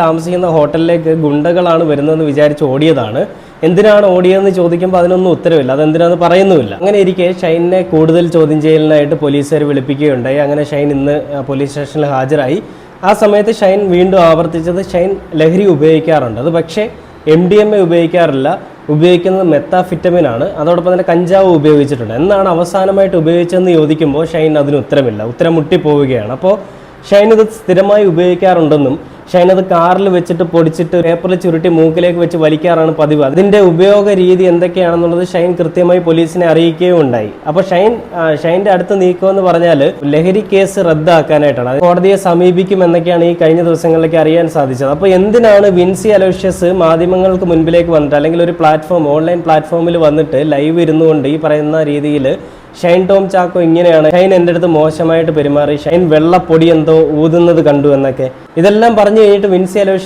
താമസിക്കുന്ന ഹോട്ടലിലേക്ക് ഗുണ്ടകളാണ് വരുന്നതെന്ന് വിചാരിച്ച് ഓടിയതാണ്. എന്തിനാണ് ഓടിയതെന്ന് ചോദിക്കുമ്പോൾ അതിനൊന്നും ഉത്തരവില്ല, അതെന്തിനാന്ന് പറയുന്നുമില്ല. അങ്ങനെ ഇരിക്കെ ഷൈനിനെ കൂടുതൽ ചോദ്യം ചെയ്യലിനായിട്ട് പോലീസുകാർ വിളിപ്പിക്കുകയുണ്ടായി. അങ്ങനെ ഷൈൻ ഇന്ന് പോലീസ് സ്റ്റേഷനിൽ ഹാജരായി. ആ സമയത്ത് ഷൈൻ വീണ്ടും ആവർത്തിച്ചത് ഷൈൻ ലഹരി ഉപയോഗിക്കാറുണ്ട്, അത് പക്ഷേ MDMA ഉപയോഗിക്കാറില്ല, ഉപയോഗിക്കുന്നത് മെത്താഫിറ്റമിൻ ആണ്, അതോടൊപ്പം തന്നെ കഞ്ചാവ് ഉപയോഗിച്ചിട്ടുണ്ട്. എന്നാണ് അവസാനമായിട്ട് ഉപയോഗിച്ചതെന്ന് ചോദിക്കുമ്പോൾ ഷൈൻ അതിന് ഉത്തരമില്ല, ഉത്തരം മുട്ടിപ്പോവുകയാണ്. അപ്പോൾ ഷൈൻ ഇത് സ്ഥിരമായി ഉപയോഗിക്കാറുണ്ടെന്നും ഷൈൻ അത് കാറിൽ വെച്ചിട്ട് പൊടിച്ചിട്ട് പേപ്പറിൽ ചുരുട്ടി മൂക്കിലേക്ക് വെച്ച് വലിക്കാറാണ് പതിവ്. അതിൻ്റെ ഉപയോഗ രീതി എന്തൊക്കെയാണെന്നുള്ളത് ഷൈൻ കൃത്യമായി പോലീസിനെ അറിയിക്കുകയും ഉണ്ടായി. അപ്പോൾ ഷൈൻ്റെ അടുത്ത നീക്കമെന്ന് പറഞ്ഞാൽ ലഹരി കേസ് റദ്ദാക്കാനായിട്ടാണ്. അത് കോടതിയെ സമീപിക്കും എന്നൊക്കെയാണ് ഈ കഴിഞ്ഞ ദിവസങ്ങളിലേക്ക് അറിയാൻ സാധിച്ചത്. അപ്പോൾ എന്തിനാണ് വിൻസി അലോഷ്യസ് മാധ്യമങ്ങൾക്ക് മുൻപിലേക്ക് വന്നിട്ട്, അല്ലെങ്കിൽ ഒരു ഓൺലൈൻ പ്ലാറ്റ്ഫോമിൽ വന്നിട്ട് ലൈവ് ഇരുന്നുകൊണ്ട് ഈ പറയുന്ന രീതിയിൽ ഷൈൻ ടോം ചാക്കോ ഇങ്ങനെയാണ്, ഷൈൻ എൻ്റെ അടുത്ത് മോശമായിട്ട് പെരുമാറി, ഷൈൻ വെള്ളപ്പൊടി എന്തോ ഊതുന്നത് കണ്ടു എന്നൊക്കെ, ഇതെല്ലാം പറഞ്ഞു കഴിഞ്ഞിട്ട് വിൻസി അലോഷ്യസ്